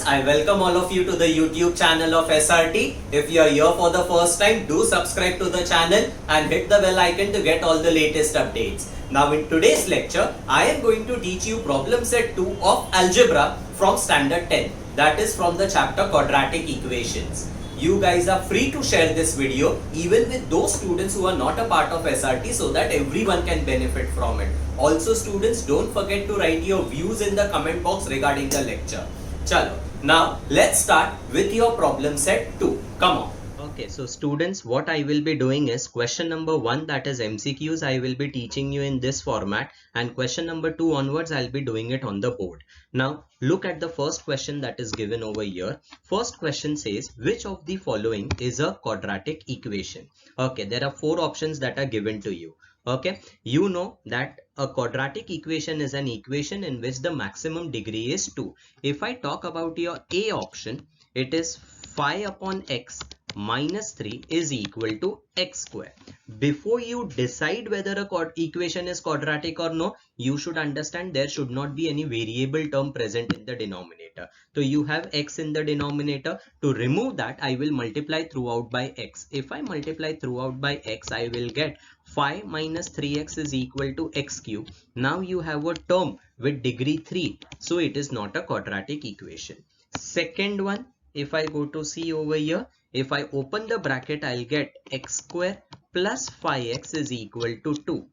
I welcome all of you to the YouTube channel of SRT. If you are here for the first time, do subscribe to the channel and hit the bell icon to get all the latest updates. Now in today's lecture, I am going to teach you problem set 2 of algebra from standard 10. That is from the chapter Quadratic Equations. You guys are free to share this video even with those students who are not a part of SRT so that everyone can benefit from it. Also students, don't forget to write your views in the comment box regarding the lecture. Chalo, now let's start with your problem set 2. Come on. Okay, so students, what I will be doing is question number 1, that is MCQs, I will be teaching you in this format, and question number 2 onwards I'll be doing it on the board. Now look at the first question that is given over here. First question says, which of the following is a quadratic equation? Okay, there are 4 options that are given to you. Okay, you know that a quadratic equation is an equation in which the maximum degree is 2. If I talk about your A option, it is phi upon x minus 3 is equal to x square. Before you decide whether a equation is quadratic or no, you should understand there should not be any variable term present in the denominator. So you have x in the denominator. To remove that, I will multiply throughout by x. If I multiply throughout by x, I will get phi minus 3x is equal to x cube. Now you have a term with degree 3. So it is not a quadratic equation. Second one, if I go to see over here, if I open the bracket, I'll get x square plus phi x is equal to 2.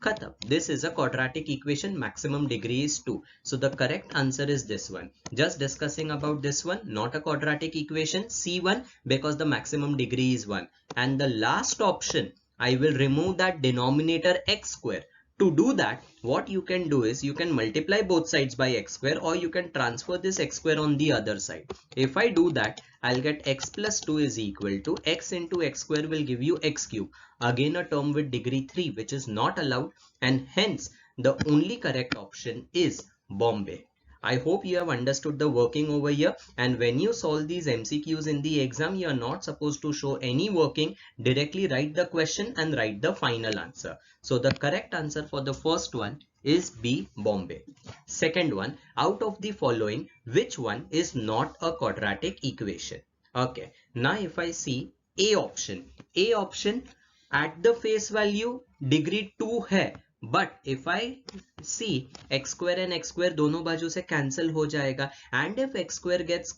Khatam. This is a quadratic equation, maximum degree is 2. So the correct answer is this one. Just discussing about this one, not a quadratic equation, C1, because the maximum degree is 1. And the last option, I will remove that denominator x square. To do that, what you can do is you can multiply both sides by x square, or you can transfer this x square on the other side. If I do that, I'll get x plus 2 is equal to x into x square will give you x cube. Again a term with degree 3 which is not allowed, and hence the only correct option is Bombay. I hope you have understood the working over here, and when you solve these MCQs in the exam, you are not supposed to show any working. Directly write the question and write the final answer. So the correct answer for the first one is B, Bombay. Second one, out of the following, which one is not a quadratic equation? Okay, now if I see A option at the face value degree 2 hai. But if I see x square and x square दोनों बाजू से cancel हो जाएगा, and if x square gets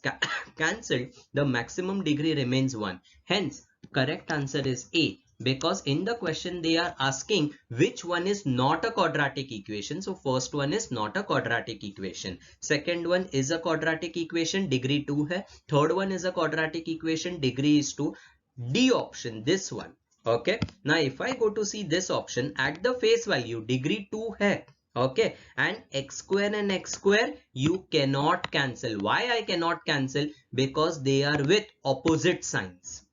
cancelled, the maximum degree remains 1. Hence, correct answer is A, because in the question they are asking which one is not a quadratic equation. So first one is not a quadratic equation. Second one is a quadratic equation, degree 2 hai. Third one is a quadratic equation, degree is 2. D option, this one. Okay, now if I go to see this option, at the face value degree 2 hai. Okay, and x square and x square you cannot cancel. Why I cannot cancel? Because they are with opposite signs.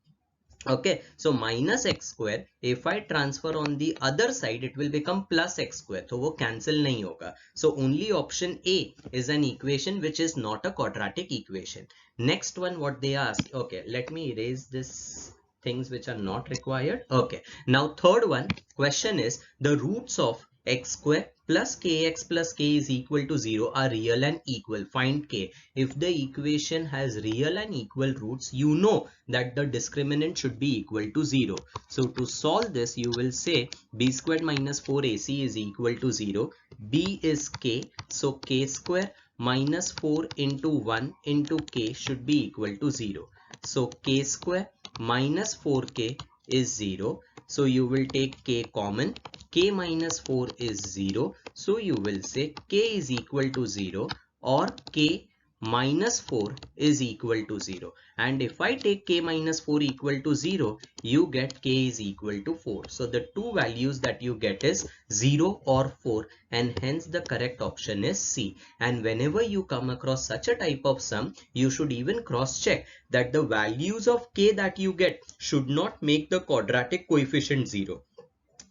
Okay, so minus x square, if I transfer on the other side, it will become plus x square. So वो cancel नहीं होगा. So only option A is an equation which is not a quadratic equation. Next one, what they ask. Okay, let me erase this things which are not required. Okay, now third one question is, the roots of x square plus kx plus k is equal to 0 are real and equal. Find k. If the equation has real and equal roots, you know that the discriminant should be equal to 0. So to solve this, you will say b squared minus 4ac is equal to 0. b is k, so k square minus 4 into 1 into k should be equal to 0. So k square minus 4k is 0. So you will take k common. K minus 4 is 0. So you will say k is equal to 0, or k minus 4 is equal to 0. And if I take k minus 4 equal to 0, you get k is equal to 4. So the two values that you get is 0 or 4, and hence the correct option is C. And whenever you come across such a type of sum, you should even cross check that the values of k that you get should not make the quadratic coefficient 0.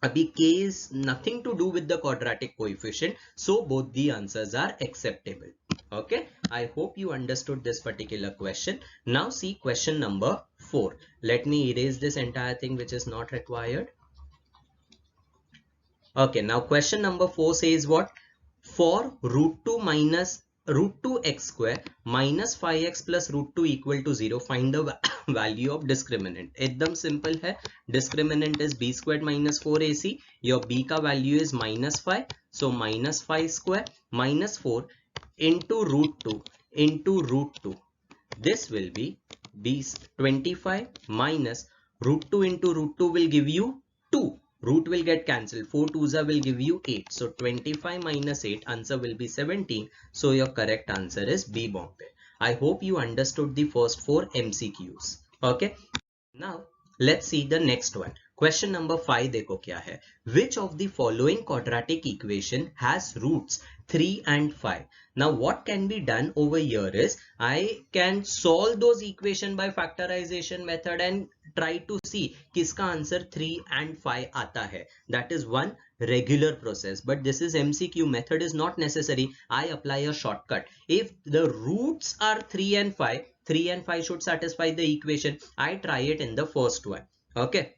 Abhi k is nothing to do with the quadratic coefficient, so both the answers are acceptable. Okay, I hope you understood this particular question. Now see question number 4. Let me erase this entire thing which is not required. Okay, now question number 4 says what? For root 2 minus root 2x square minus 5x plus root 2 equal to 0. Find the value of discriminant. एकदम simple है. Discriminant is b squared minus 4ac. Your b का value is minus 5. So minus 5 square minus 4 into root 2 into root 2. This will be b 25 minus root 2 into root 2 will give you 2. Root will get cancelled. 4 2s will give you 8. So 25 minus 8, answer will be 17. So your correct answer is B, Bombay. I hope you understood the first 4 MCQs. Okay. Now let's see the next one. Question number 5 देखो क्या है. Which of the following quadratic equation has roots 3 and 5? Now what can be done over here is I can solve those equation by factorization method and try to see किसका answer 3 and 5 आता है. That is one regular process, but this is MCQ. Method is not necessary. I apply a shortcut. If the roots are 3 and 5, 3 and 5 should satisfy the equation. I try it in the first one. Okay.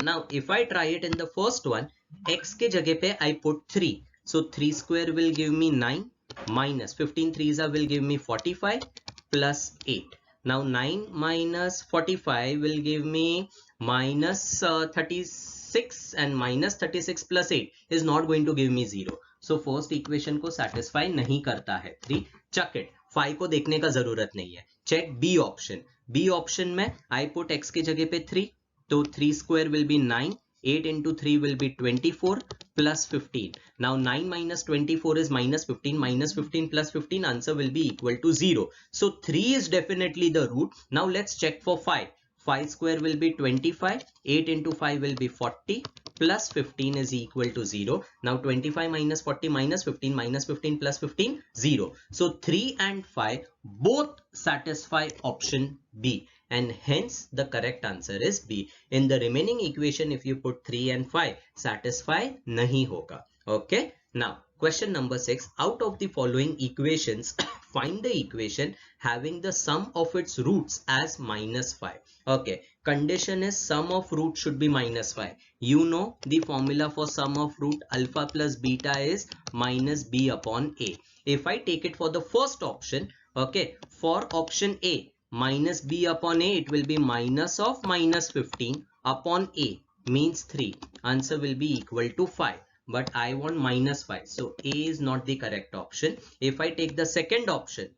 Now if I try it in the first one, x के जगह पे I put 3. So 3 square will give me 9 minus 15 3s will give me 45 plus 8. Now 9 minus 45 will give me minus 36, and minus 36 plus 8 is not going to give me 0. So first equation को satisfy नहीं करता है 3. Chuck it. 5 को देखने का जरूरत नहीं है. Check B option. B option में I put x के जगह पे 3. So 3 square will be 9. 8 into 3 will be 24 plus 15. Now 9 minus 24 is minus 15. Minus 15 plus 15, answer will be equal to 0. So 3 is definitely the root. Now let's check for 5. 5 square will be 25. 8 into 5 will be 40 plus 15 is equal to 0. Now 25 minus 40 minus 15 minus 15 plus 15, 0. So 3 and 5 both satisfy option B, and hence the correct answer is B. In the remaining equation, if you put 3 and 5, satisfy nahi hoga. Okay. Now question number 6. Out of the following equations, find the equation having the sum of its roots as minus 5. Okay. Condition is sum of root should be minus 5. You know the formula for sum of root alpha plus beta is minus b upon a. If I take it for the first option, okay, for option A, minus b upon a, it will be minus of minus 15 upon a, means 3. Answer will be equal to 5. But I want minus 5. So A is not the correct option. If I take the second option,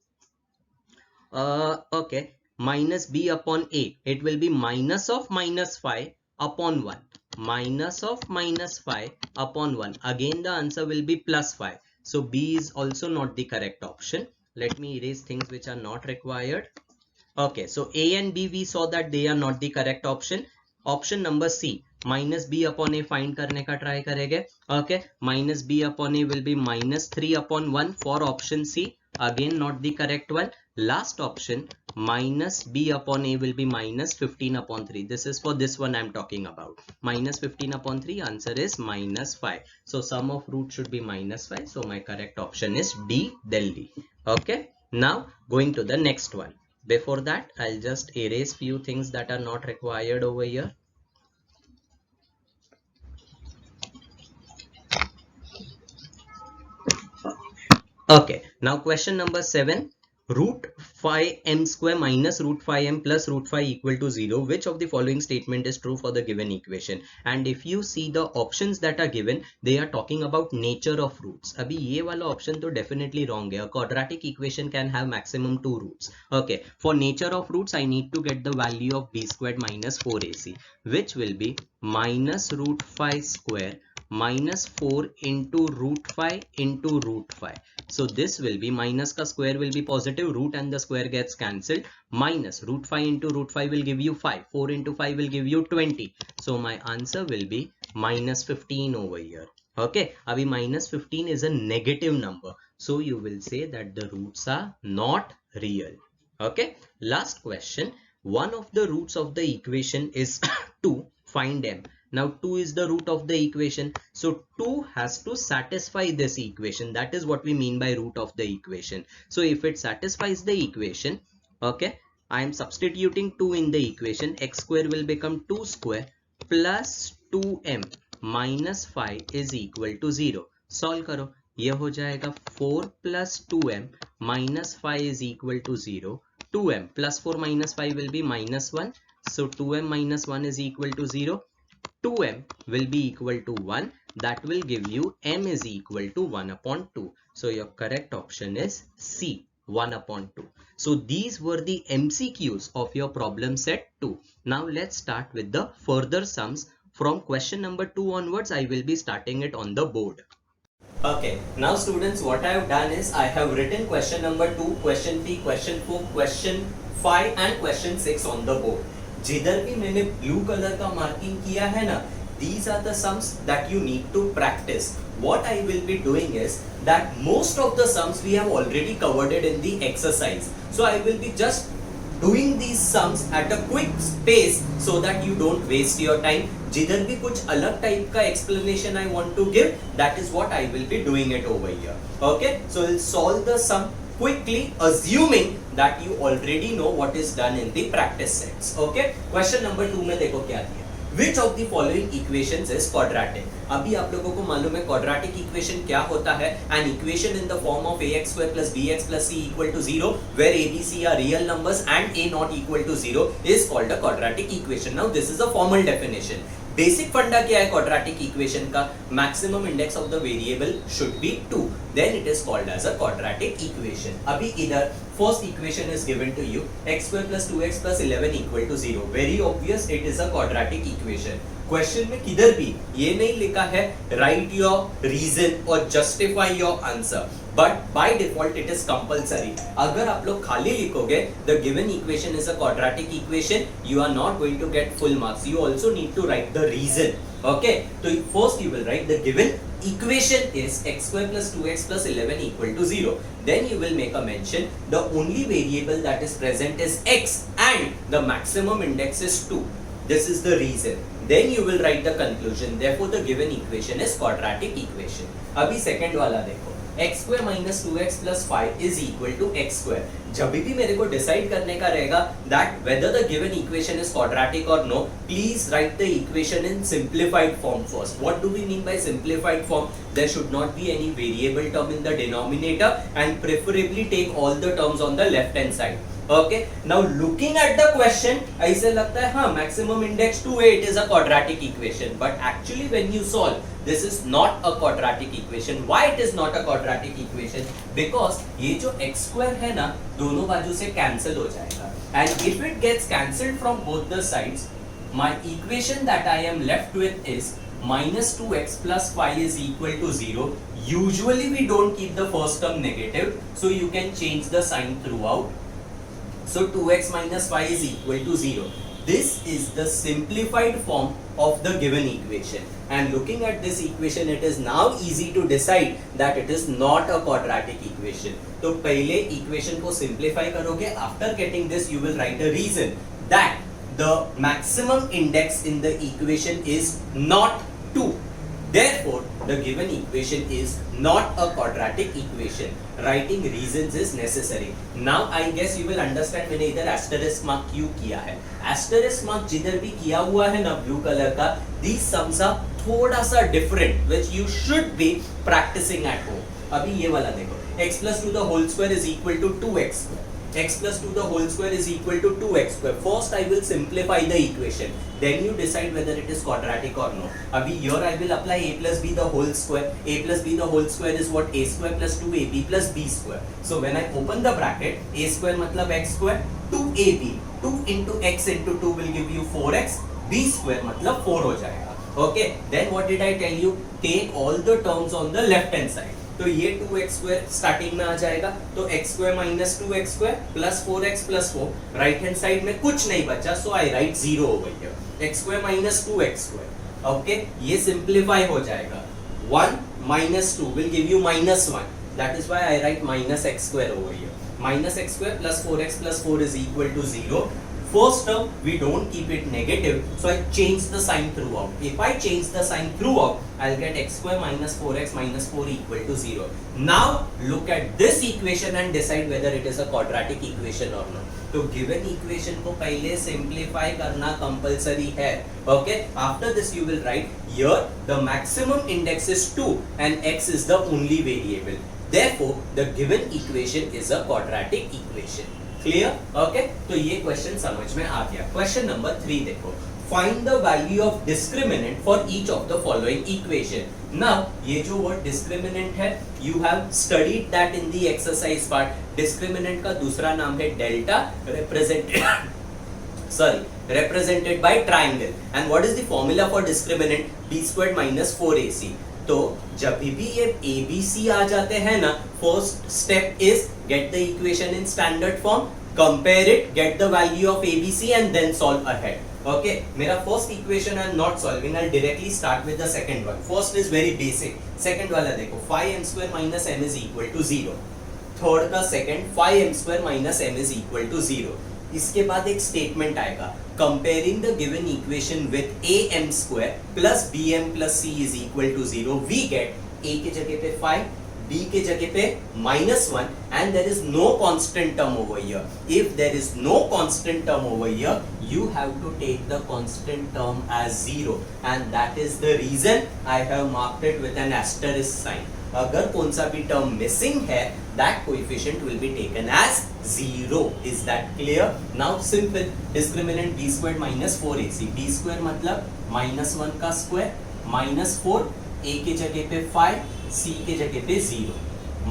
okay, minus b upon a, it will be minus of minus 5 upon 1. Minus of minus 5 upon 1. Again the answer will be plus 5. So B is also not the correct option. Let me erase things which are not required. Okay, so A and B, we saw that they are not the correct option. Option number C, minus b upon a find करने का try करेंगे. Okay, minus b upon a will be minus 3 upon 1 for option C. Again not the correct one. Last option, minus b upon a will be minus 15 upon 3. This is for this one I am talking about. Minus 15 upon 3, answer is minus 5. So sum of root should be minus 5. So my correct option is D, Delhi. Okay, now going to the next one. Before that, I'll just erase few things that are not required over here. Okay, now question number 7. Root 5m square minus root 5m plus root 5 equal to 0. Which of the following statement is true for the given equation? And if you see the options that are given, they are talking about nature of roots. Abhi ye wala option to definitely wrong hai. A quadratic equation can have maximum 2 roots. Okay, for nature of roots, I need to get the value of b squared minus 4ac, which will be minus root 5 square minus 4 into root 5 into root 5. So this will be minus ka square will be positive, root and the square gets cancelled. Minus root 5 into root 5 will give you 5. 4 into 5 will give you 20. So my answer will be minus 15 over here. Okay, abhi minus 15 is a negative number. So you will say that the roots are not real. Okay, last question. One of the roots of the equation is 2. Find m. Now 2 is the root of the equation. So 2 has to satisfy this equation. That is what we mean by root of the equation. So if it satisfies the equation, okay, I am substituting 2 in the equation. X square will become 2 square plus 2m minus 5 is equal to 0. Solve karo. ये हो जाएगा 4 plus 2m minus 5 is equal to 0. 2m plus 4 minus 5 will be minus 1. So 2m minus 1 is equal to 0. 2m will be equal to 1. That will give you m is equal to 1 upon 2. So your correct option is C, 1 upon 2. So these were the MCQs of your problem set 2. Now let's start with the further sums. From question number 2 onwards, I will be starting it on the board. Okay, now students, what I have done is I have written question number 2, question 3, question 4, question 5 and question 6 on the board. जिधर भी मैंने blue colour का marking किया है ना, these are the sums that you need to practice. What I will be doing is that most of the sums we have already covered it in the exercise. So I will be just doing these sums at a quick pace so that you don't waste your time. जिधर भी कुछ अलग type का explanation I want to give, that is what I will be doing it over here. Okay, so we'll solve the sum quickly, assuming that you already know what is done in the practice sets. Okay, question number 2 में देखो क्या दिया. Which of the following equations is quadratic? अभी आप लोगों को मालूम है quadratic equation क्या होता है? An equation in the form of ax square plus bx plus c equal to 0, where a, b, c are real numbers and a not equal to 0 is called a quadratic equation. Now this is a formal definition. Basic फंडा क्या है quadratic equation का? Maximum index of the variable should be 2, then it is called as a quadratic equation. अभी इधर first equation is given to you, x square plus 2x plus 11 equal to 0. Very obvious, it is a quadratic equation. Question में किधर भी ये नहीं लिखा है write your reason और justify your answer, but by default it is compulsory. अगर आप लोग खाली लिखोगे the given equation is a quadratic equation, you are not going to get full marks. You also need to write the reason. Okay, तो first you will write the given equation is x square plus 2x plus 11 equal to 0. Then you will make a mention the only variable that is present is x and the maximum index is 2. This is the reason. Then you will write the conclusion. Therefore the given equation is quadratic equation. अभी second वाला देखो, x square minus 2x plus 5 is equal to x square. जब भी मेरे को decide करने का रहेगा that whether the given equation is quadratic or no, please write the equation in simplified form first. What do we mean by simplified form? There should not be any variable term in the denominator and preferably take all the terms on the left hand side. Okay, now looking at the question, ऐसे लगता है हाँ maximum index 2 है, it is a quadratic equation, but actually when you solve, this is not a quadratic equation. Why it is not a quadratic equation? Because ये जो x square है ना, दोनों बाजू से cancel हो जाएगा, and if it gets cancelled from both the sides, my equation that I am left with is minus 2x plus 5 is equal to 0. Usually we don't keep the first term negative, so you can change the sign throughout. So 2x minus 5 is equal to 0. This is the simplified form of the given equation. And looking at this equation, it is now easy to decide that it is not a quadratic equation. तो पहले equation को simplify करोगे. After getting this, you will write a reason that the maximum index in the equation is not 2. Therefore, the given equation is not a quadratic equation. Writing reasons is necessary. Now, I guess you will understand मैंने इधर asterisk mark क्यों किया है. Asterisk mark जिधर भी किया हुआ है ना blue color का, these sums are थोड़ा सा different, which you should be practicing at home. अभी ये वाला देखो, x plus 2 the whole square is equal to 2x square. X plus 2 the whole square is equal to 2x square. First I will simplify the equation, then you decide whether it is quadratic or no. Abhi here I will apply a plus b the whole square. A plus b the whole square is what? A square plus 2ab plus b square. So when I open the bracket, a square matlab x square, 2ab, 2 into x into 2 will give you 4x, b square matlab 4 हो जाएगा. Okay, then what did I tell you? Take all the terms on the left hand side. तो ये 2x square starting में आ जाएगा, तो x square minus 2x square plus 4x plus 4, right hand side में कुछ नहीं बचा, so I write 0 over here. x square minus 2x square, okay, ये सिंप्लीफाई हो जाएगा. 1 minus 2 will give you minus 1. That is why I write minus x square over here. Minus x square plus 4x plus 4 is equal to 0. first term we don't keep it negative, so I change the sign throughout. If I change the sign throughout, I'll get x square minus 4x minus 4 equal to 0. Now look at this equation and decide whether it is a quadratic equation or not. तो given equation को पहले simplify करना compulsory है. Okay, after this you will right here the maximum index is 2 and x is the only variable. Therefore the given equation is a quadratic equation. Clear? Okay, तो ये question समझ में आ गया. Question number 3 देखो. Find the value of discriminant for each of the following equation. Now, ये जो word discriminant है, you have studied that in the exercise part. Discriminant का दूसरा नाम है delta, represented by triangle. And what is the formula for discriminant? B squared minus 4AC. तो जब भी ये ABC आ जाते हैं ना, first step is get the equation in standard form, compare it, get the value of ABC and then solve ahead. Okay, मेरा first equation I'm not solving, I'll directly start with the second one. First is very basic. Second वाला देखो, 5m square minus m is equal to 0. Third का second, 5m square minus m is equal to 0. इसके बाद एक statement आएगा, comparing the given equation with am square plus bm plus c is equal to 0. We get a के जगह पे 5, b के जगह पे -1 and there is no constant term over here. If there is no constant term over here, you have to take the constant term as 0 and that is the reason I have marked it with an asterisk sign. अगर कौन सा भी term missing है, that coefficient will be taken as 0. Is that clear? Now simple. Discriminant b squared minus 4ac. b square मतलब -1 का square -4, a के जगह पे 5, c के जगह पे 0.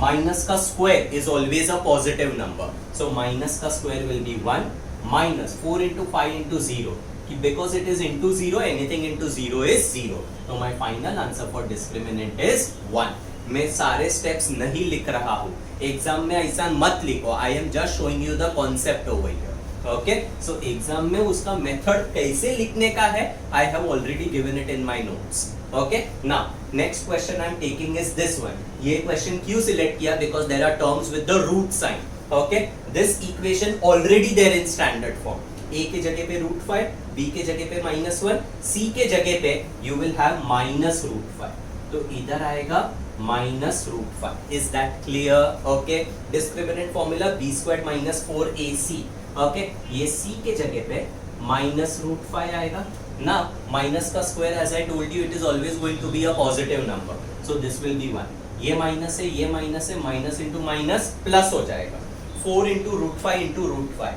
माइनस का square is always a positive number, so minus का square will be 1 minus 4 into 5 into 0. Because it is into 0, anything into 0 is 0. So my final answer for discriminant is 1. मैं सारे steps नहीं लिख रहा हूँ, एग्जाम में ऐसा मत लिखो. I am just showing you the concept over here. Okay? So exam में उसका मेथड कैसे लिखने का है, I have already given it in my notes. Okay? Now next question I am taking is this one. ये question क्यों select किया? Because there are terms with the root sign. Okay? This equation already there in standard form. A के जगह पे √5, B के जगह पे -1, C के जगह पे you will have -√5. तो इधर आएगा -√5. Is that clear? Okay? Discriminant formula b squared minus 4ac. Okay? ये C के जगह पे -√5 आएगा. Now minus का square as I told you it is always going to be a positive number. So this will be 1. ये minus है, ये minus है, माइनस इंटू माइनस प्लस हो जाएगा. 4 into √5 into √5.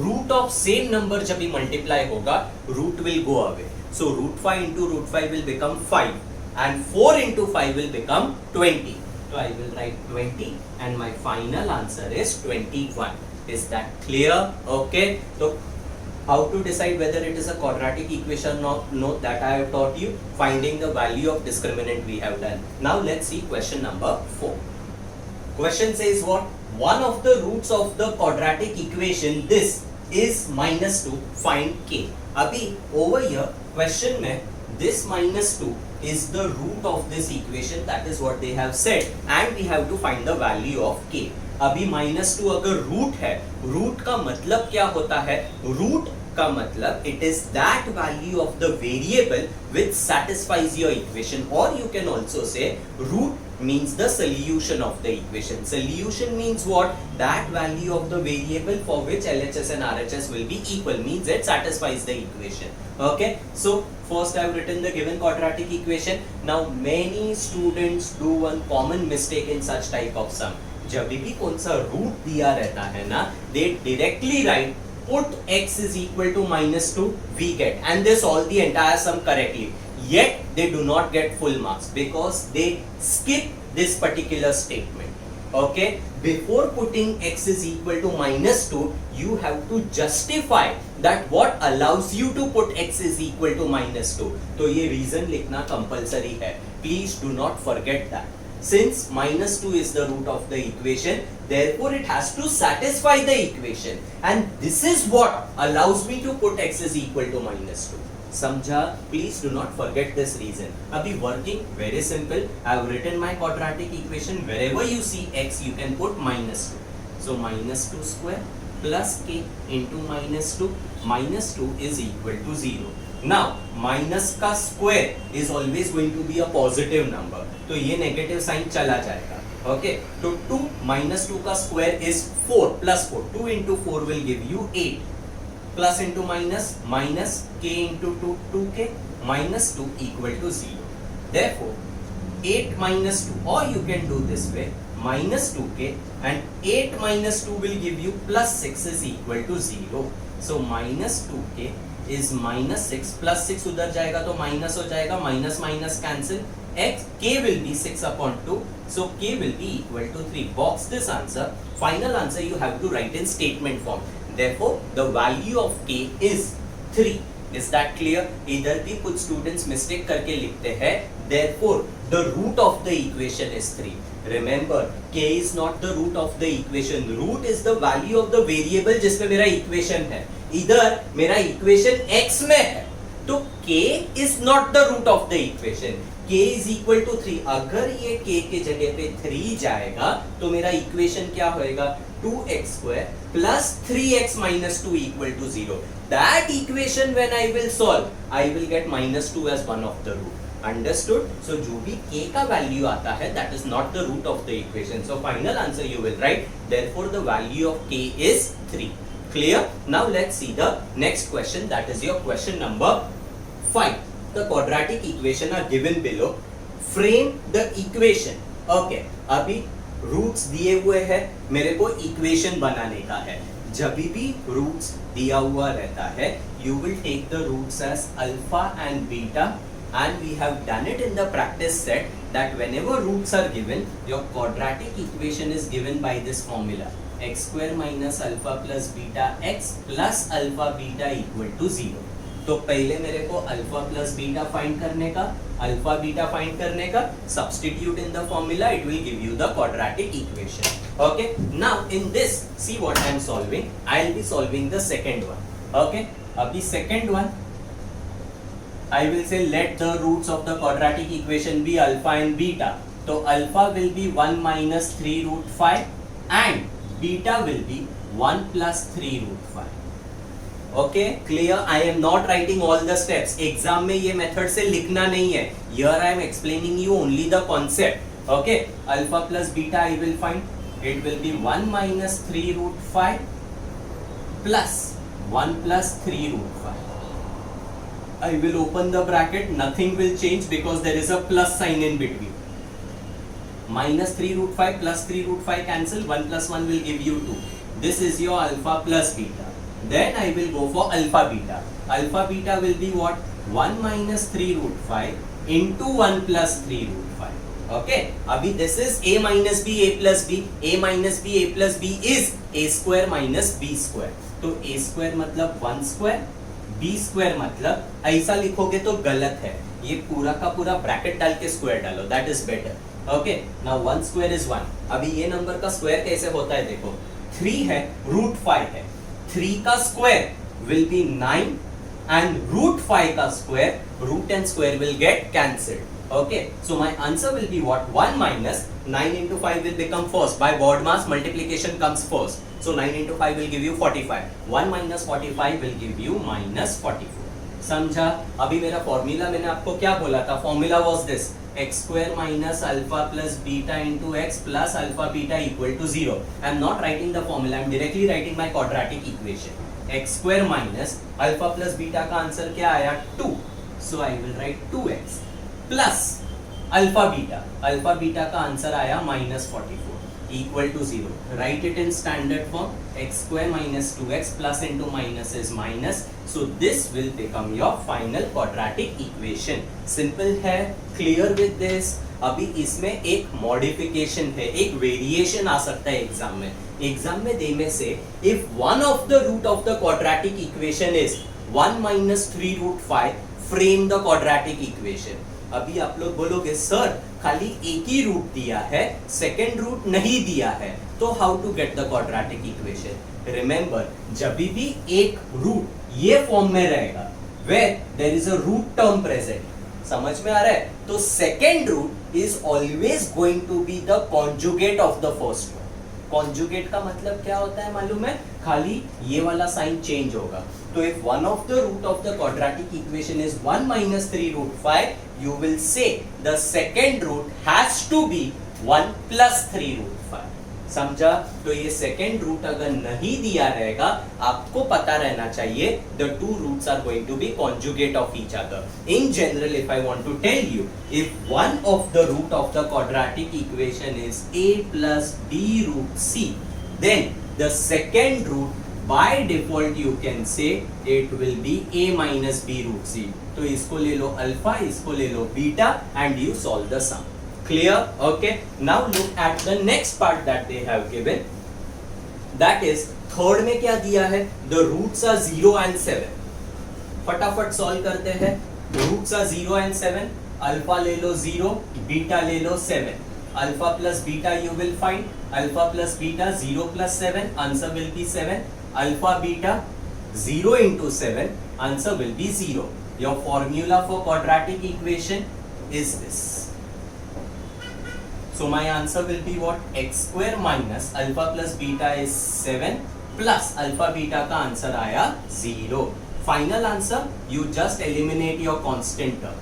Root of same number जब भी multiply होगा, root will go away. So √5 into √5 will become 5 and 4 into 5 will become 20. So I will write 20 and my final answer is 21. Is that clear? Okay. So how to decide whether it is a quadratic equation or no, that I have taught you. Finding the value of discriminant we have done. Now let's see question number 4. Question says what? One of the roots of the quadratic equation this is -2. Find k. अभी over here question में this -2 is the root of this equation, that is what they have said, and we have to find the value of k. अभी -2 अगर root है, root का मतलब क्या होता है? root का मतलब it is that value of the variable which satisfies your equation, or you can also say root means the solution of the equation. Solution means what? That value of the variable for which LHS and RHS will be equal, means it satisfies the equation. Okay, so first I have written the given quadratic equation. Now many students do one common mistake in such type of sum. जब भी कौन सा root दिया रहता है ना, they directly write put x is equal to -2, we get, and they solve the entire sum correctly. Yet they do not get full marks because they skip this particular statement. Okay, before putting x is equal to -2, you have to justify that what allows you to put x is equal to -2. तो ये reason लिखना compulsory है. Please do not forget that. Since -2 is the root of the equation, therefore it has to satisfy the equation, and this is what allows me to put x is equal to -2. समझा? Please do not forget this reason. अभी working very simple. I have written my quadratic equation. Wherever you see x, you can put -2. So -2 square plus k into -2. -2 is equal to 0. Now minus का square is always going to be a positive number, तो ये negative sign चला जाएगा. Okay, तो 2 -2 का square is 4 plus 4. 2 into 4 will give you 8. Plus into minus, minus k into 2, 2k, minus 2 equal to 0. Therefore, 8 minus 2, or you can do this way, minus 2k, and 8 minus 2 will give you plus 6 is equal to 0. So minus 2k is minus 6, plus 6 उधर जाएगा तो minus हो जाएगा, minus minus cancel, x k will be 6 upon 2, so k will be equal to 3. Box this answer. Final answer you have to write in statement form. Therefore, the value of k is 3. Is that clear? इधर भी कुछ students mistake करके लिखते हैं, therefore the root of the equation is 3. Remember, k is not the root of the equation. Root is the value of the variable जिस पे मेरा equation है. इधर मेरा equation x में है, तो k is not the root of the equation. k is equal to 3. अगर ये k के जगह पे 3 जाएगा तो मेरा equation क्या होएगा? 2x square plus 3x minus 2 equal to 0. That equation when I will solve, I will get minus 2 as one of the root. Understood? So जो भी k का value आता है, that is not the root of the equation. So final answer you will write. Therefore the value of k is 3. Clear? Now let's see the next question. That is your question number 5. The quadratic equation are given below. Frame the equation. Okay. अभी roots दिए हुए हैं, मेरे को equation बनाने का है. जब भी रूट्स दिया हुआ रहता है, you will take the roots as alpha and beta, and we have done it in the practice set that whenever roots are given, your quadratic equation is given by this formula: x square minus alpha plus beta x plus alpha beta equal to 0. तो पहले मेरे को alpha plus beta find करने का, alpha beta find करने का, substitute in the formula, it will give you the quadratic equation. Okay, now in this see what I am solving. I will be solving the second one. Okay, अभी second one I will say let the roots of the quadratic equation be alpha and beta. तो alpha will be 1 minus 3 root 5 and beta will be 1 plus 3 root 5. Okay, clear? I am not writing all the steps. Exam में ये method से लिखना नहीं है. Here I am explaining you only the concept. Okay, alpha plus beta I will find. It will be 1 minus 3 root 5 plus 1 plus 3 root 5. I will open the bracket. Nothing will change because there is a plus sign in between. Minus 3 root 5 plus 3 root 5 cancel. 1 plus 1 will give you 2. This is your alpha plus beta. Then I will go for alpha beta. Alpha beta will be what? 1 minus 3 root 5 into 1 plus 3 root 5. Okay. Abhi this is a minus b, a plus b. A minus b, a plus b is a square minus b square. तो a square मतलब 1 square, b square मतलब ऐसा लिखोगे तो गलत है. ये पूरा का पूरा ब्रैकेट डाल के स्क्वायर डालो. That is better. Okay. Now 1 square is 1. अभी ये नंबर का स्क्वायर कैसे होता है देखो. 3 है, root 5 है. 3 का square will be 9 and root 5 का square, root and square will get cancelled. Okay, so my answer will be what? 1 minus 9 into 5 will become first. By word mass multiplication comes first. So 9 into 5 will give you 45. 1 minus 45 will give you minus 44. समझा? अभी मेरा formula मैंने आपको क्या बोला था? Formula was this: x square minus alpha plus beta into x plus alpha beta equal to 0. I am not writing the formula. I am directly writing my quadratic equation. X square minus alpha plus beta का answer क्या आया? 2. So I will write 2x plus alpha beta. Alpha beta का answer आया minus 44 equal to 0. Write it in standard form. X square minus 2x plus into minus is minus. So this will become your final quadratic equation. Simple है? Clear with this? अभी इसमें एक modification है, एक variation आ सकता है exam में. Exam में दे में से if one of the root of the quadratic equation is 1 minus 3 root 5, frame the quadratic equation. अभी आप लोग बोलोगे सर खाली एक ही रूट दिया है, सेकेंड रूट नहीं दिया है, तो how to get the quadratic equation? Remember, जब भी एक रूट ये फॉर्म में रहेगा, where there is a root term present, समझ में आ रहा है? तो second root is always going to be the conjugate of the first one. Conjugate का मतलब क्या होता है मालूम है? खाली ये वाला साइन चेंज होगा. तो if one of the root of the quadratic equation is 1 minus 3 root 5, you will say the second root has to be 1 plus 3 root 5. समझा? तो ये सेकेंड रूट अगर नहीं दिया रहेगा, आपको पता रहना चाहिए the two roots are going to be conjugate of each other. In general, if I want to tell you, if one of the root of the quadratic equation is a plus b root c, then the second root by default you can say it will be a minus b root c. तो इसको ले लो alpha, इसको ले low beta and you solve the sum. Clear? Okay. Now look at the next part that they have given. That is third में क्या दिया है? The roots are 0 and 7. फटाफट सॉल्व करते हैं. Roots are 0 and 7. अल्फा ले लो 0, beta ले लो 7. Alpha plus beta you will find. Alpha plus beta 0 plus 7. Answer will be 7. Alpha beta 0 into 7. Answer will be 0. Your formula for quadratic equation is this. So my answer will be what? X square minus alpha plus beta is 7 plus alpha beta का answer आया 0. Final answer, you just eliminate your constant term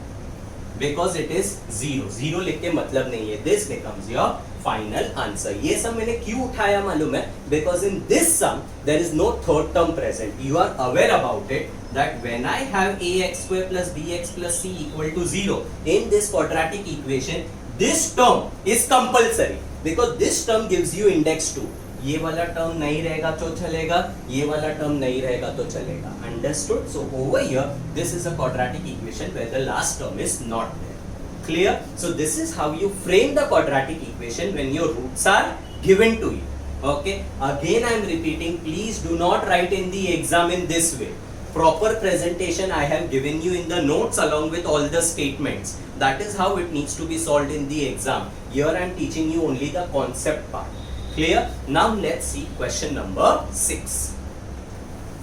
because it is 0. 0 लिख के मतलब नहीं है. This becomes your final answer. ये सब मैंने क्यों उठाया मालूम है? Because in this sum there is no third term present. You are aware about it that when I have ax square plus bx plus c equal to 0 in this quadratic equation, this term is compulsory because this term gives you index 2. ये वाला term नहीं रहेगा तो चलेगा, ये वाला term नहीं रहेगा तो चलेगा. Understood? So over here, this is a quadratic equation where the last term is not there. Clear? So this is how you frame the quadratic equation when your roots are given to you. Okay? Again I am repeating, please do not write in the exam in this way. Proper presentation I have given you in the notes along with all the statements. That is how it needs to be solved in the exam. Here I am teaching you only the concept part. Clear? Now let's see question number 6.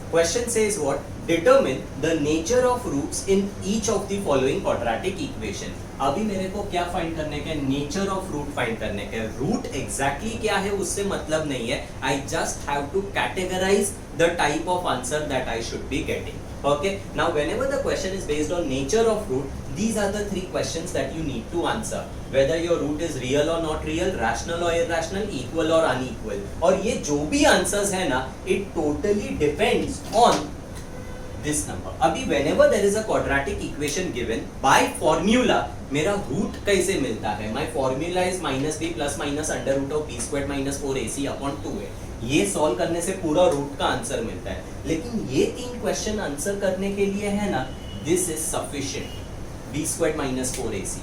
Question says what? Determine the nature of roots in each of the following quadratic equation. अभी मेरे को क्या find करने का? Nature of root find करने का. Root exactly क्या है उससे मतलब नहीं है. I just have to categorise the type of answer that I should be getting. Okay, now whenever the question is based on nature of root, these are the three questions that you need to answer. Whether your root is real or not real, rational or irrational, equal or unequal. और ये जो भी answers है ना, it totally depends on this number. अभी whenever there is a quadratic equation given, by formula मेरा root कैसे मिलता है? My formula is minus b plus minus under root of b squared minus 4ac upon 2a. ये solve करने से पूरा root का आंसर मिलता है. लेकिन ये तीन क्वेश्चन आंसर करने के लिए है ना, this is sufficient. b squared minus 4ac.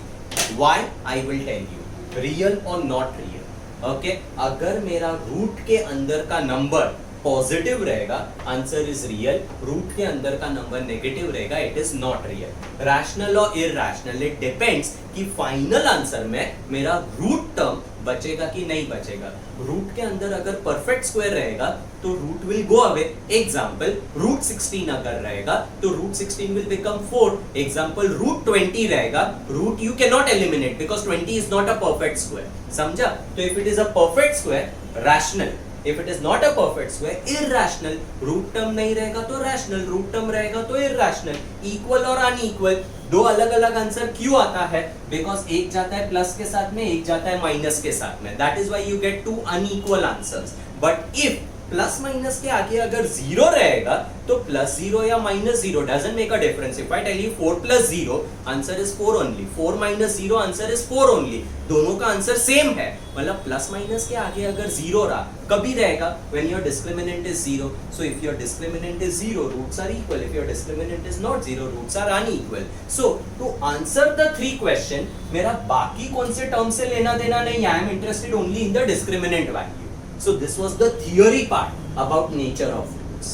Why? I will tell you. Real or not real. Okay? अगर मेरा रूट के अंदर का नंबर पॉजिटिव रहेगा, आंसर इज रियल. रूट के अंदर का नंबर नेगेटिव रहेगा, it is not real. Rational और इरैशनल, इट डिपेंड्स कि फाइनल आंसर में मेरा रूट टर्म बचेगा कि नहीं बचेगा. रूट के अंदर अगर परफेक्ट स्क्वायर रहेगा तो root will go away. Example root 16 अगर रहेगा तो root 16 will become 4. Example root 20 रहेगा, root you can not eliminate because 20 is not a perfect square. समझा? तो if it is a perfect square, rational. If it is not a perfect square, irrational. Root term नहीं रहेगा तो rational, root term रहेगा तो irrational. Equal और unequal, दो अलग अलग आंसर क्यों आता है? बिकॉज एक जाता है प्लस के साथ में, एक जाता है माइनस के साथ में. That is why you get two unequal answers. But if plus minus के आगे अगर जीरो रहेगा तो प्लस जीरो या minus zero doesn't make a difference. If I tell you 4 plus zero, answer is 4 only. 4 minus zero, answer is 4 only. दोनों का answer same है. मतलब प्लस माइनस के आगे अगर जीरो रहा, कभी रहेगा? When your discriminant is zero. So if your discriminant is zero, roots are equal. If your discriminant is not zero, roots are unequal. So to answer the 3 question, मेरा बाकी कौन से टर्म से लेना देना नहीं. I am interested only in the discriminant value. So this was the theory part about nature of roots.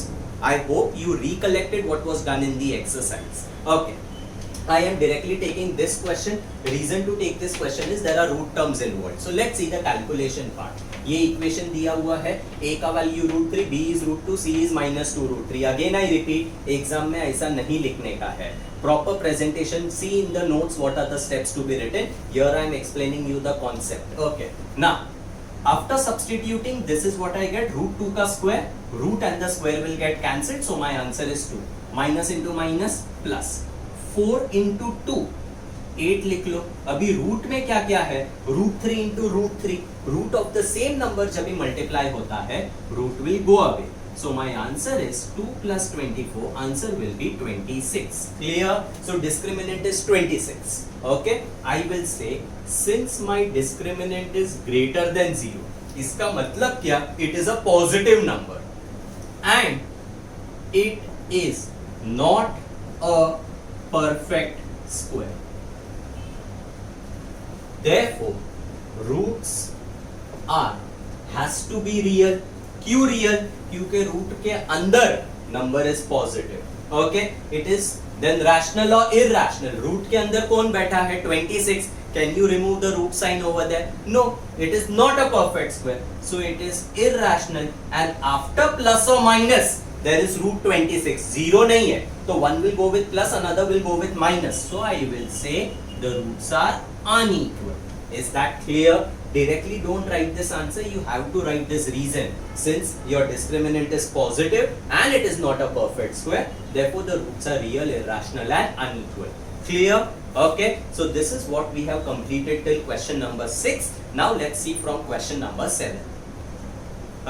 I hope you recollected what was done in the exercise. Okay. I am directly taking this question. Reason to take this question is there are root terms involved. So let's see the calculation part. ये equation दिया हुआ है. A का value √3, B is √2, C is -2 √3. Again I repeat, exam में ऐसा नहीं लिखने का है. Proper presentation. See in the notes what are the steps to be written. Here I am explaining you the concept. Okay. Now After substituting, this is what I get, root 2 ka square, root and the square will get cancelled, so my answer is 2. Minus into minus plus 4 into 2 8 लिख लो. अभी root में क्या क्या है, root 3 into root 3, root of the same number जब भी multiply होता है root will go away. So my answer is 2 plus 24, answer will be 26. Clear? So discriminant is 26. Okay? I will say since my discriminant is greater than 0, इसका मतलब क्या? It is a positive number and it is not a perfect square. Therefore, roots has to be real. क्यों real? क्योंकि root के अंदर number is positive. Okay, it is then rational और irrational. Root के अंदर कौन बैठा है? 26. Can you remove the root sign over there? No, it is not a perfect square, so it is irrational. And after plus और minus there is root 26. Zero नहीं है, तो one will go with plus, another will go with minus. So I will say the roots are unequal. Is that clear? Directly don't write this answer, you have to write this reason. Since your discriminant is positive and it is not a perfect square, therefore the roots are real, irrational and unequal. Clear? Okay, so this is what we have completed till question number 6. Now let's see from question number 7.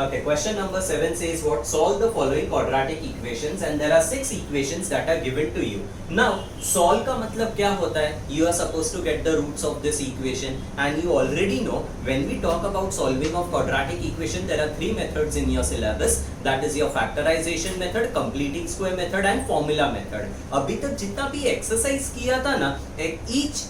Okay, question number 7 says what? Solve the following quadratic equations and there are 6 equations that are given to you. Now, solve का मतलब क्या होता है? You are supposed to get the roots of this equation and you already know when we talk about solving of quadratic equation, there are 3 methods in your syllabus. That is your factorization method, completing square method and formula method. अभी तक जितना भी exercise किया था ना, each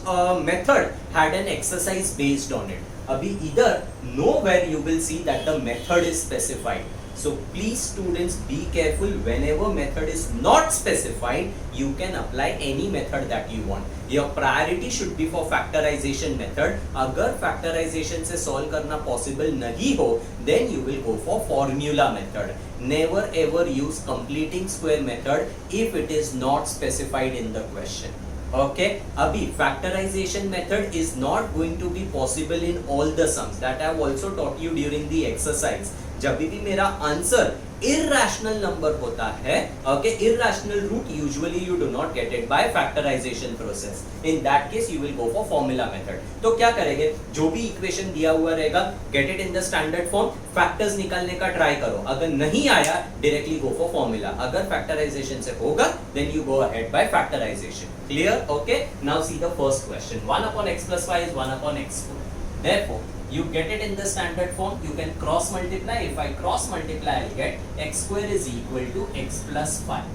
method had an exercise based on it. अभी इधर nowhere you will see that the method is specified. So please students be careful, whenever method is not specified, you can apply any method that you want. Your priority should be for factorization method. अगर factorization से solve करना possible नहीं हो, then you will go for formula method. Never ever use completing square method if it is not specified in the question. Okay, अभी factorization method is not going to be possible in all the sums. That I have also taught you during the exercise. जब भी मेरा answer irrational number होता है, okay, irrational root usually you do not get it by factorization process. In that case you will go for formula method. तो क्या करेंगे? जो भी equation दिया हुआ रहेगा, get it in the standard form, factors निकालने का try करो. अगर नहीं आया, directly go for formula. अगर factorization से होगा, then you go ahead by factorization. Clear? Okay. Now see the first question. 1 upon x plus 5 is 1 upon x square. Therefore, you get it in the standard form, you can cross multiply. If I cross multiply, I'll get x square is equal to x plus 5.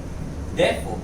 Therefore,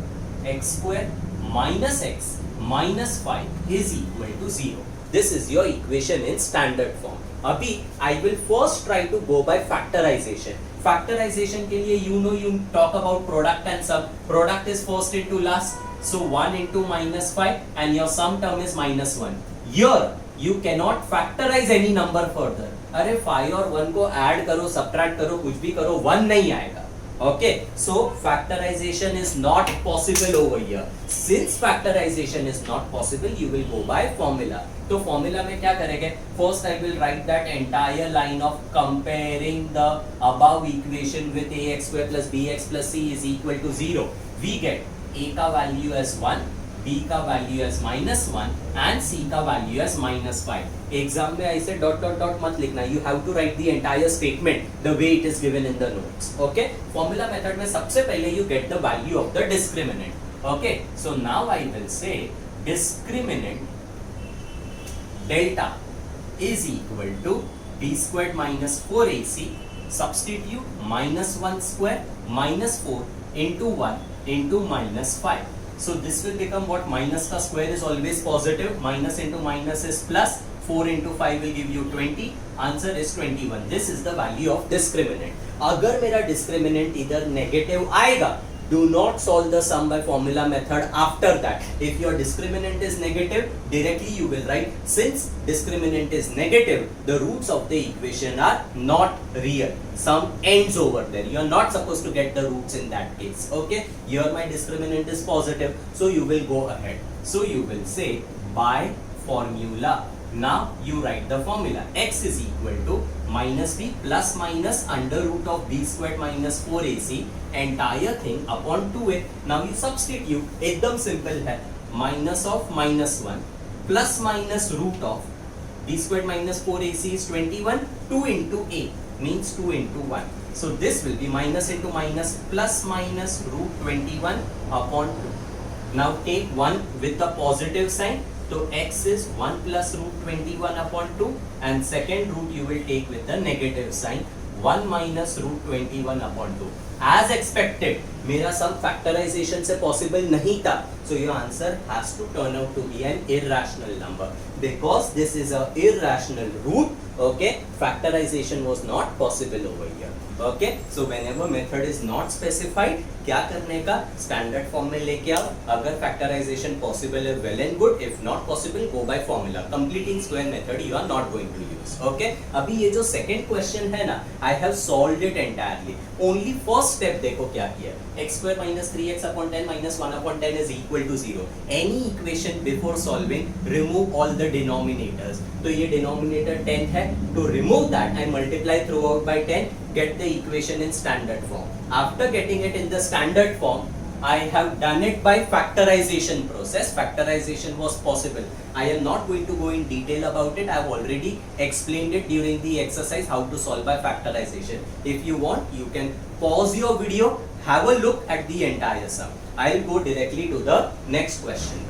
x square minus x minus 5 is equal to 0. This is your equation in standard form. Abhi, I will first try to go by factorization. Factorization के लिए you talk about product and sum. Product is first into last. So 1 into minus 5 and your sum term is minus 1. Here, you cannot factorize any number further. अरे 5 और 1 को add करो, subtract करो, कुछ भी करो, 1 नहीं आएगा. Okay, so factorization is not possible over here. Since factorization is not possible, you will go by formula. तो formula में क्या करेंगे? First I will write that entire line of comparing the above equation with ax square plus bx plus c is equal to 0. We get a का value as 1, b का value as minus 1 and c का value as minus 5. Exam में ऐसे dot dot dot मत लिखना. You have to write the entire statement the way it is given in the notes. Okay, formula method में सबसे पहले you get the value of the discriminant. Okay, so now I will say discriminant delta is equal to b squared minus 4ac, substitute minus 1 square minus 4 into 1 into minus 5. So this will become what? Minus का square is always positive. Minus into minus is plus. 4 into 5 will give you 20. Answer is 21. This is the value of discriminant. अगर मेरा discriminant इधर negative आएगा, do not solve the sum by formula method after that. If your discriminant is negative, directly you will write, since discriminant is negative, the roots of the equation are not real. Sum ends over there. You are not supposed to get the roots in that case. Okay, here my discriminant is positive, so you will go ahead. So you will say by formula. Now you write the formula. X is equal to minus b plus minus under root of b squared minus 4ac entire thing upon 2a. Now you substitute. एकदम simple है. Minus of minus 1 plus minus root of b squared minus 4ac is 21. 2 into a means 2 into 1. So this will be minus into minus plus minus root 21 upon 2. Now take 1 with the positive sign. So x is 1 plus root 21 upon 2 and second root you will take with the negative sign 1 minus root 21 upon 2. As expected, मेरा sum factorization से possible नहीं था. So your answer has to turn out to be an irrational number. Because this is a irrational root, okay, factorization was not possible over here. Okay, so whenever method is not specified, क्या करने का standard form में लेके आओ. अगर factorization possible है well and good, if not possible go by formula. Completing square method you are not going to use. Okay, अभी ये जो second question है ना, I have solved it entirely. Only first step देखो क्या किया. X square minus 3x upon 10 minus 1 upon 10 is equal to 0. Any equation before solving, remove all the denominators. तो ये denominator 10 है. To remove that, I multiply throughout by 10. Get the equation in standard form. After getting it in the standard form, I have done it by factorization process. Factorization was possible. I am not going to go in detail about it. I have already explained it during the exercise how to solve by factorization. If you want, you can pause your video, have a look at the entire sum. I will go directly to the next question.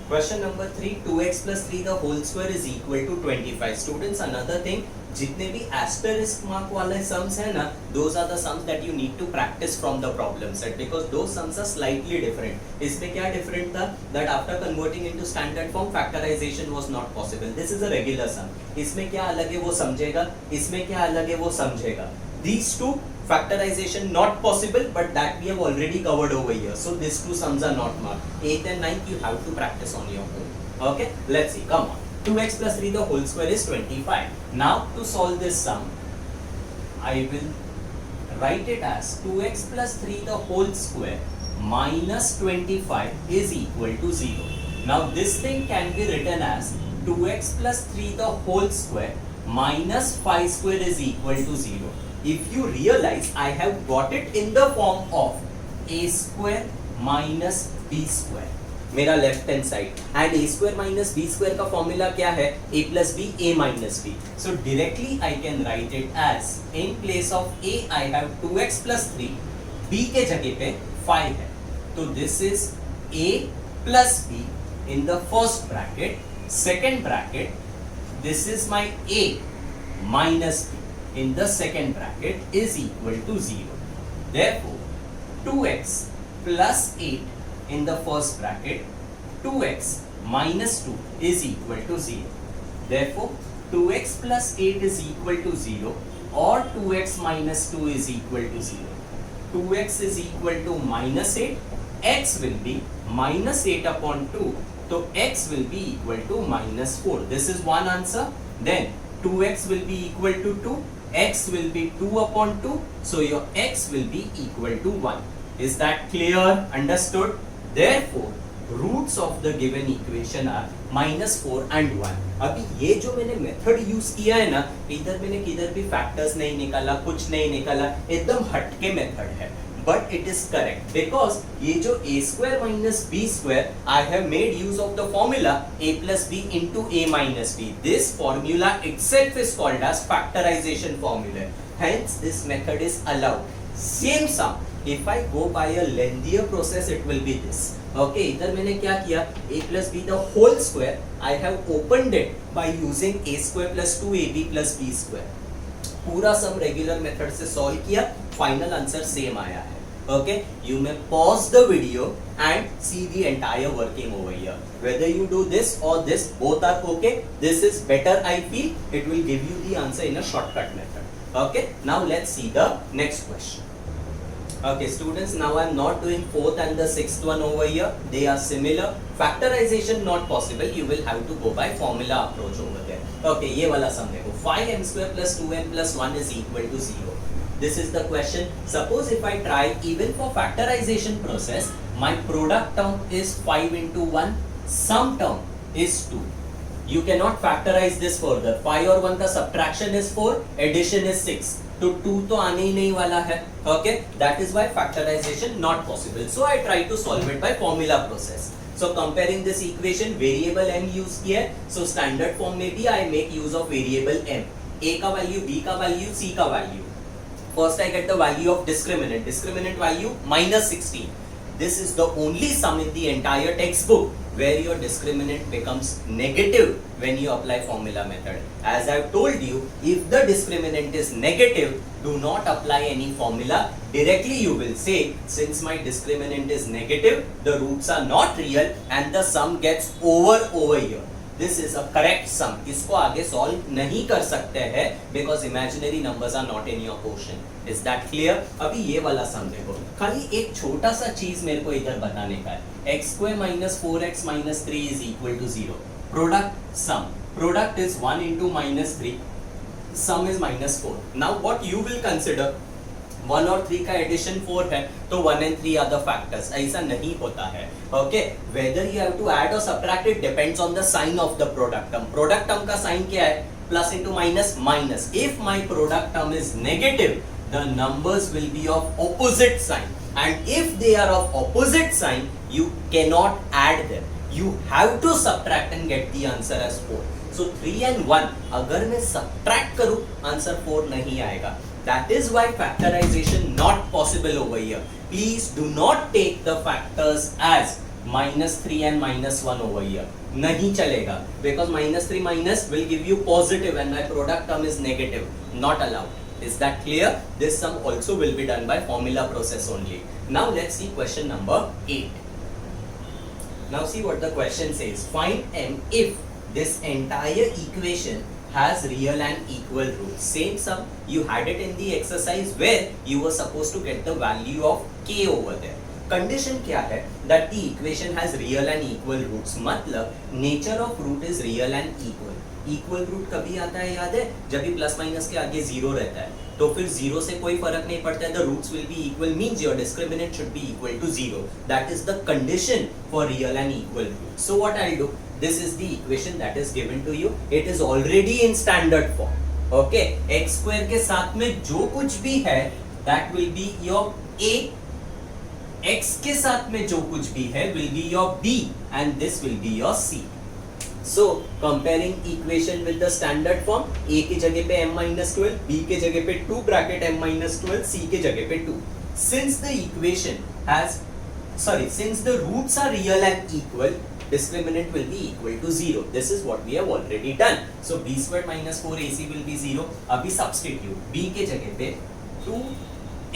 Question number 3, 2x plus 3 the whole square is equal to 25. Students, another thing, जितने भी asterisk mark वाले sums है ना, those are the sums that you need to practice from the problem set because those sums are slightly different. इसमें क्या different था? That after converting into standard form, factorization was not possible. This is a regular sum. इसमें क्या अलग है वो समझेगा, इसमें क्या अलग है वो समझेगा. These two factorization not possible, but that we have already covered over here. So these two sums are not marked. 8th and 9th you have to practice on your own. Okay, let's see. Come on. 2x plus 3 the whole square is 25. Now to solve this sum, I will write it as 2x plus 3 the whole square minus 25 is equal to 0. Now this thing can be written as 2x plus 3 the whole square minus 5 square is equal to 0. If you realize, I have got it in the form of a square minus b square. मेरा left hand side and a square minus b square का formula क्या है? a plus b a minus b. So directly I can write it as in place of a I have 2x plus 3, b के जगह पे 5 है. तो this is a plus b in the first bracket, second bracket. This is my a minus b in the second bracket is equal to 0. Therefore 2x plus 8 in the first bracket, 2x minus 2 is equal to 0. Therefore, 2x plus 8 is equal to 0 or 2x minus 2 is equal to 0. 2x is equal to minus 8, x will be minus 8 upon 2. So, x will be equal to minus 4. This is one answer. Then, 2x will be equal to 2, x will be 2 upon 2. So, your x will be equal to 1. Is that clear? Understood? Therefore, roots of the given equation are minus 4 and 1. अभी ये जो मैंने method use किया है ना, इधर मैंने किधर भी फैक्टर्स नहीं निकाला, कुछ नहीं निकाला, एकदम हटके मेथड है. But it is correct because ये जो a square minus b square, I have made use of the formula a plus b into a minus b. This formula itself is called as factorization formula. Hence, this method is allowed. Same sum. If I go by a lengthier process, it will be this. Okay, इधर मैंने क्या किया? A plus b the whole square. I have opened it by using a square plus 2ab plus b square. पूरा सम regular method से solve किया, final answer same आया है. Okay, you may pause the video and see the entire working over here. Whether you do this or this, both are okay. This is better, I feel. It will give you the answer in a shortcut method. Okay, now let's see the next question. Okay, students, now I am not doing 4th and the 6th one over here. They are similar. Factorization not possible. You will have to go by formula approach over there. Okay, ये वाला सम देखो. 5m square plus 2m plus 1 is equal to 0. This is the question. Suppose if I try even for factorization process, my product term is 5 into 1, sum term is 2. You cannot factorize this further. 5 और 1 का subtraction is 4, addition is 6. तो 2 तो आने ही नहीं वाला है. Okay, that is why factorization not possible. So I try to solve it by formula process. So comparing this equation, variable m use किया है. So standard form में भी I make use of variable m. A का value, B का value, C का value. First I get the value of discriminant. Discriminant value minus 16. This is the only sum in the entire textbook where your discriminant becomes negative when you apply formula method. As I've told you, if the discriminant is negative, do not apply any formula. Directly you will say, since my discriminant is negative, the roots are not real and the sum gets over here. This is a correct sum. इसको आगे solve नहीं कर सकते हैं because imaginary numbers are not in your quotient. Is that clear? अभी ये वाला sum देखो. खाली एक छोटा सा चीज मेरे को इधर बताने का है. x square minus 4x minus 3 is equal to 0. Product sum. Product is 1 into minus 3. Sum is minus 4. Now what you will consider? 1 और 3 का एडिशन 4 है तो 1 and 3 are the factors. ऐसा नहीं होता है. Okay, whether you have to add or subtract it depends on the sign of the product term. Product term का sign क्या है? Plus into minus, minus. If my product term is negative, the numbers will be of opposite sign. And if they are of opposite sign, you cannot add them. You have to subtract and get the answer as 4. So 3 and 1, अगर मैं subtract करूँ, answer 4 नहीं आएगा. That is why factorization not possible over here. Please do not take the factors as minus 3 and minus 1 over here. नहीं चलेगा because minus 3 minus will give you positive and my product term is negative. Not allowed. Is that clear? This sum also will be done by formula process only. Now let's see question number 8. Now see what the question says. Find m if this entire equation has real and equal roots. Same sum, you had it in the exercise where you were supposed to get the value of k over there. Condition क्या है? That the equation has real and equal roots. मतलब nature of root is real and equal. Equal root कभी आता है याद है? जब भी प्लस माइनस के आगे जीरो रहता है तो फिर जीरो से कोई फर्क नहीं पड़ता है. The roots will be equal means your discriminant should be equal to 0. That is the condition for real and equal roots. So what I'll do? This is the equation that is given to you. It is already in standard form. Okay, x square के साथ में जो कुछ भी है that will be your a. x के साथ में जो कुछ भी है will be your b and this will be your c. So comparing equation with the standard form, a की जगह पे m minus 12, b के जगह पे 2 bracket m minus 12, c के जगह पे 2. Since the equation has, since the roots are real and equal, discriminant will be equal to 0. This is what we have already done. So b squared minus 4ac will be 0. अभी substitute b के जगह पे 2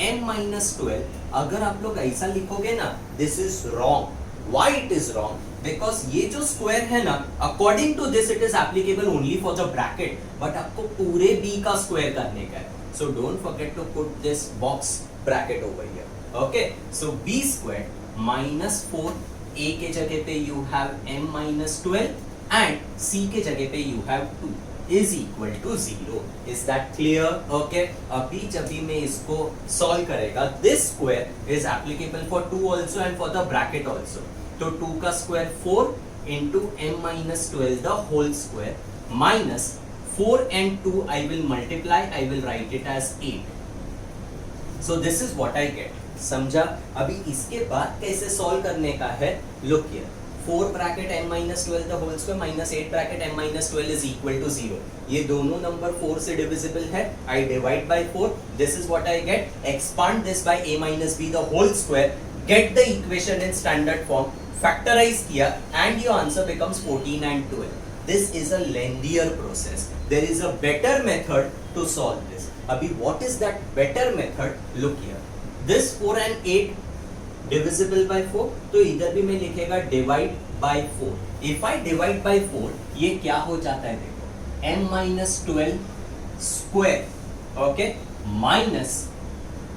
m minus 12. अगर आप लोग ऐसा लिखोगे ना, this is wrong. Why it is wrong? Because ये जो square है ना, according to this it is applicable only for the bracket, but आपको पूरे b का square करने का है. So don't forget to put this box bracket over here. Okay, so b squared minus 4, a के जगह पे you have m minus 12 and c के जगह पे you have 2 is equal to 0. Is that clear? Okay, अभी जब भी मैं इसको solve करेगा, this square is applicable for 2 also and for the bracket also. तो 2 का square 4 into m minus 12 the whole square minus 4 and 2 I will multiply, I will write it as 8. So this is what I get. समझा? अभी इसके बाद कैसे solve करने का है? Look here. 4 bracket m minus 12 the whole square minus 8 bracket m minus 12 is equal to 0. ये दोनों number 4 से divisible है. I divide by 4. This is what I get. Expand this by a minus b the whole square. Get the equation in standard form. Factorize किया and your answer becomes 14 and 12. This is a lengthier process. There is a better method to solve this. अभी what is that better method? Look here. This 4 and 8 divisible by 4, तो इधर भी मैं लिखेगा divide by 4. If I divide by 4, ये क्या हो जाता है देखो, m minus 12 square, okay, minus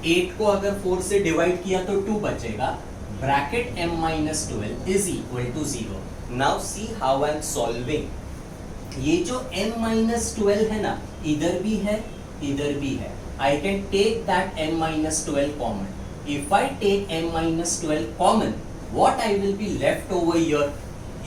8 को अगर 4 से divide किया तो 2 बचेगा, bracket m minus 12 is equal to 0. Now see how I am solving. ये जो m minus 12 है ना, इधर भी है, इधर भी है. I can take that m minus 12 common. If I take m minus 12 common, what I will be left over here?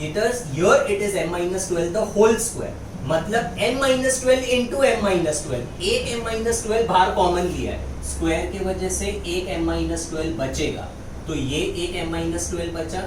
here it is m minus 12 the whole square, मतलब m minus 12 into m minus 12, एक m minus 12 बाहर common लिया है, square की वजह से एक m minus 12 बचेगा, तो ये एक m minus 12 बचा,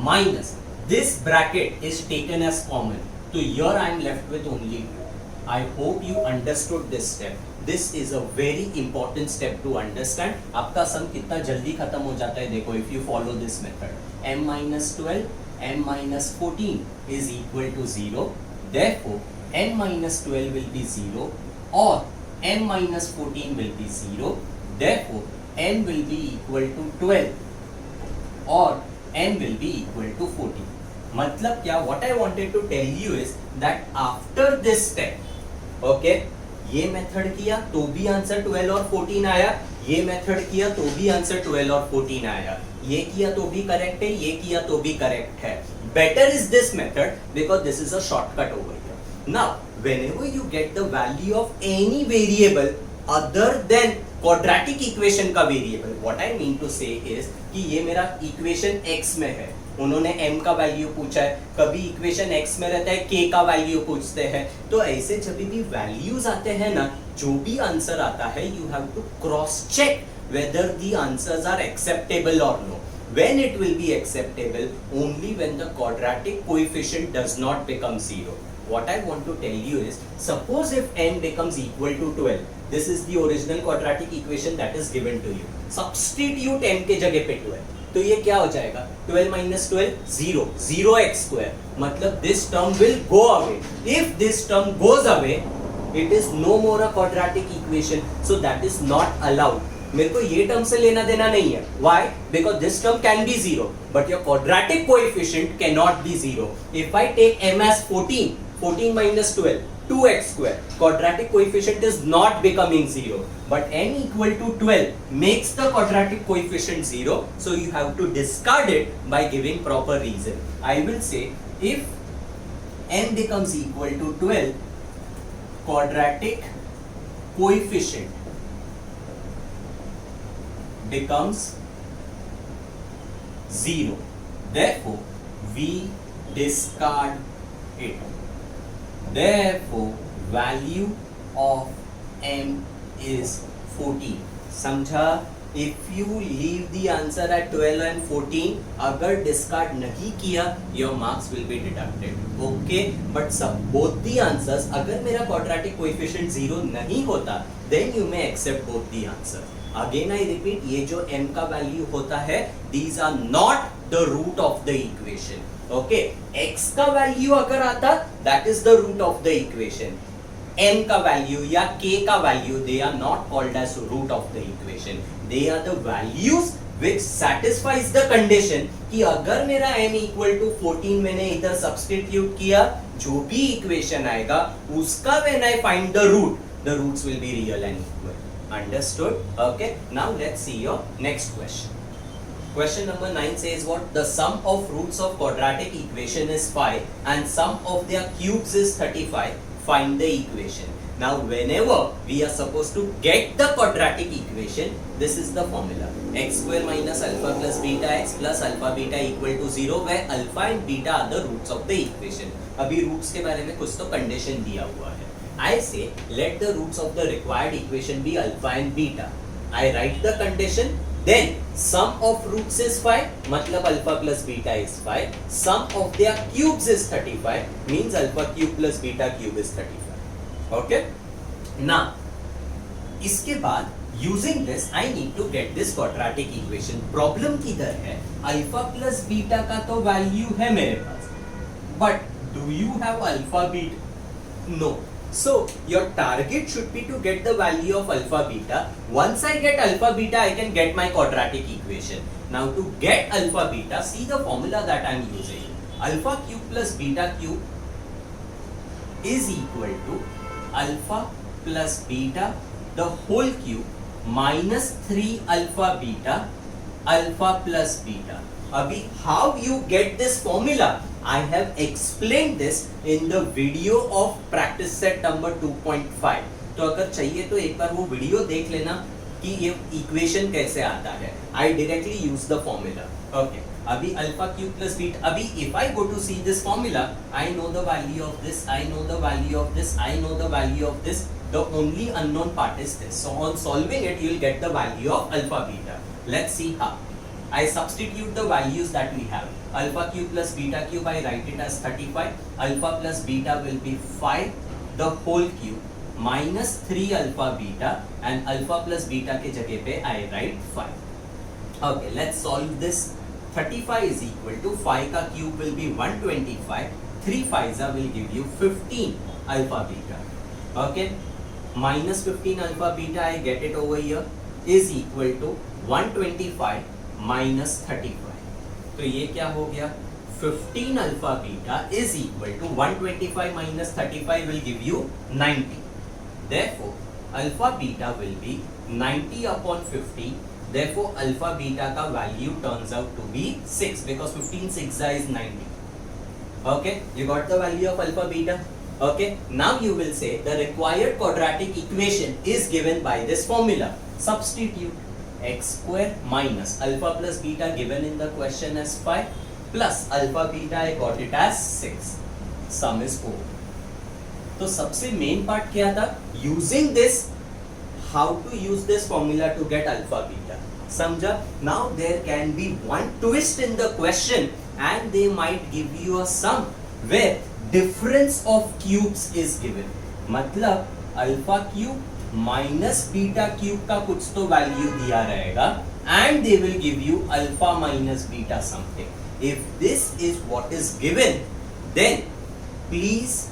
minus this bracket is taken as common, तो here I am left with only 2. I hope you understood this step. This is a very important step to understand. आपका सम कितना जल्दी खत्म हो जाता है देखो, if you follow this method. m minus 12, m minus 14 is equal to 0. Therefore, m minus 12 will be 0 or m minus 14 will be 0. Therefore, m will be equal to 12 or m will be equal to 14. मतलब क्या, what I wanted to tell you is that after this step, okay, ये method किया तो भी answer 12 और 14 आया, ये method किया तो भी आंसर 12 और 14 आया, ये किया तो भी करेक्ट है, ये किया तो भी करेक्ट है. Better is this method because this is a shortcut over here. Now whenever you get the value of any variable other than quadratic equation का variable, what I mean to say is कि ये मेरा equation x में है, उन्होंने m का value पूछा है, कभी इक्वेशन x में रहता है k का वैल्यू पूछते हैं, तो ऐसे जब भी वैल्यूज आते हैं ना, जो भी आंसर आता है you have to cross check whether the answers are acceptable or no. When it will be acceptable? Only when the quadratic coefficient does not become 0. What I want to tell you is, suppose if n becomes equal to 12, this is the original quadratic equation that is given to you. Substitute m के जगह पे 12, तो ये क्या हो जाएगा, 12 minus 12 0, 0x square, मतलब this term will go away. If this term goes away, it is no more a quadratic equation, so that is not allowed. मेरे को ये टर्म से लेना देना नहीं है. Why? Because this term can be 0, but your quadratic coefficient cannot be 0. If I take m as 14, 14 minus 12, 2x square, quadratic coefficient is not becoming 0, but n equal to 12 makes the quadratic coefficient 0, so you have to discard it by giving proper reason. I will say if n becomes equal to 12, quadratic coefficient becomes 0. Therefore, we discard it. Therefore, value of m is 14. समझा? If you leave the answer at 12 and 14, अगर discard नहीं किया, your marks will be deducted. Okay? But both the answers, अगर मेरा quadratic coefficient 0 नहीं होता, then you may accept both the answer. Again I repeat, ये जो m का वैल्यू होता है, these are not the root of the equation. Okay? x का वैल्यू अगर आता, that is the root of the equation. m का value या k का value, they are not called as root of the equation. They are the values which satisfies the condition कि अगर मेरा m equal to 14 मैंने इधर substitute किया, जो भी equation आएगा, उसका when I find the root, the roots will be real and equal. Understood? Okay. Now let's see your next question. Question number 9 says what? The sum of roots of quadratic equation is 5 and sum of their cubes is 35. Find the equation. Now whenever we are supposed to get the quadratic equation, this is the formula. X square minus alpha plus beta x plus alpha beta equal to 0, where alpha and beta are the roots of the equation. अभी roots के बारे में कुछ तो condition दिया हुआ है. I say let the roots of the required equation be alpha and beta. I write the condition, then sum of roots is 5, मतलब alpha plus beta is 5. Sum of their cubes is 35, means alpha cube plus beta cube is 35. Okay? Now, इसके बाद using this I need to get this quadratic equation. Problem किधर है? Alpha plus beta का तो value है मेरे पास, but do you have alpha beta? No. So your target should be to get the value of alpha beta. Once I get alpha beta, I can get my quadratic equation. Now to get alpha beta, see the formula that I am using. Alpha cube plus beta cube is equal to alpha plus beta the whole cube minus 3 alpha beta alpha plus beta. Abhi how you get this formula? I have explained this in the video of practice set number 2.5. तो अगर चाहिए तो एक बार वो video देख लेना कि ये इक्वेशन कैसे आता है. I directly use the formula. Okay. अभी अल्फा क्यूब प्लस बीटा, अभी if I go to see this formula, I know the value of this, I know the value of this, I know the value of this. The only unknown part is this. So on solving it, you will get the value of alpha beta. Let's see how. I substitute the values that we have. Alpha cube plus beta cube, I write it as 35. Alpha plus beta will be 5, the whole cube, minus 3 alpha beta, and alpha plus beta के जगह पे I write 5. Okay, let's solve this. 35 is equal to 5 का cube will be 125. 3 5s will give you 15 alpha beta. Okay, minus 15 alpha beta, I get it over here, is equal to 125 minus 35. तो ये क्या हो गया? 15 alpha beta is equal to 125 minus 35 will give you 90. Therefore, alpha beta will be 90 upon 15. Therefore, alpha beta का value turns out to be 6 because 15 6 is 90. Okay, you got the value of alpha beta. Okay, now you will say the required quadratic equation is given by this formula. Substitute x square minus alpha plus beta given in the question as 5 plus alpha beta I got it as 6. Sum is 4. तो सबसे main part क्या था? Using this, how to use this formula to get alpha beta. समझा? Now there can be one twist in the question and they might give you a sum where difference of cubes is given. मतलब alpha cube minus beta cube का कुछ तो value दिया रहेगा and they will give you alpha minus beta something. If this is what is given, then please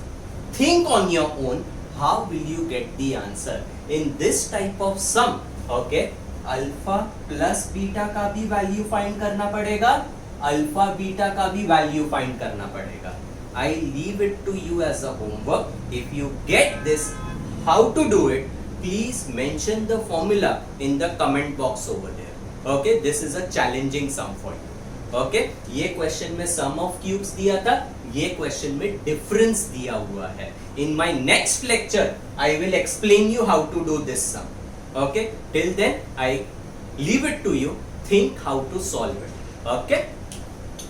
think on your own how will you get the answer. In this type of sum, okay, alpha plus beta का भी value find करना पड़ेगा, alpha beta का भी value find करना पड़ेगा. I leave it to you as a homework. If you get this, how to do it, please mention the formula in the comment box over there. Okay, this is a challenging sum for you. Okay, ये question में sum of cubes दिया था, ये question में difference दिया हुआ है. In my next lecture, I will explain you how to do this sum. Okay, till then I leave it to you. Think how to solve it. Okay.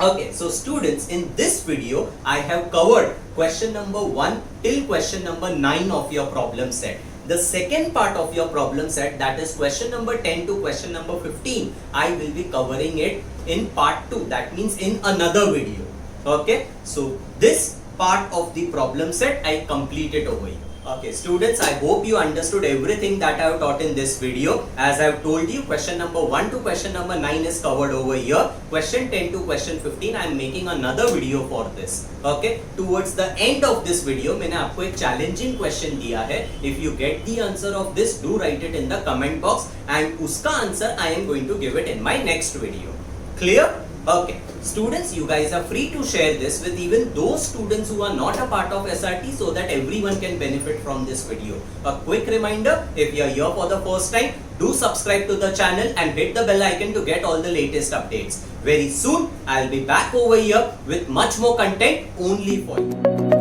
Okay, so students, in this video, I have covered question number 1 till question number 9 of your problem set. The second part of your problem set, that is question number 10 to question number 15, I will be covering it in part 2. That means in another video. Okay, so this part of the problem set, I completed over here. Okay, students, I hope you understood everything that I have taught in this video. As I have told you, question number 1 to question number 9 is covered over here. Question 10 to question 15, I am making another video for this. Okay, towards the end of this video, मैंने आपको एक challenging question दिया है. If you get the answer of this, do write it in the comment box, and उसका answer I am going to give it in my next video. Clear? Okay, students, you guys are free to share this with even those students who are not a part of SRT so that everyone can benefit from this video. A quick reminder, if you are here for the first time, do subscribe to the channel and hit the bell icon to get all the latest updates. Very soon, I'll be back over here with much more content only for you.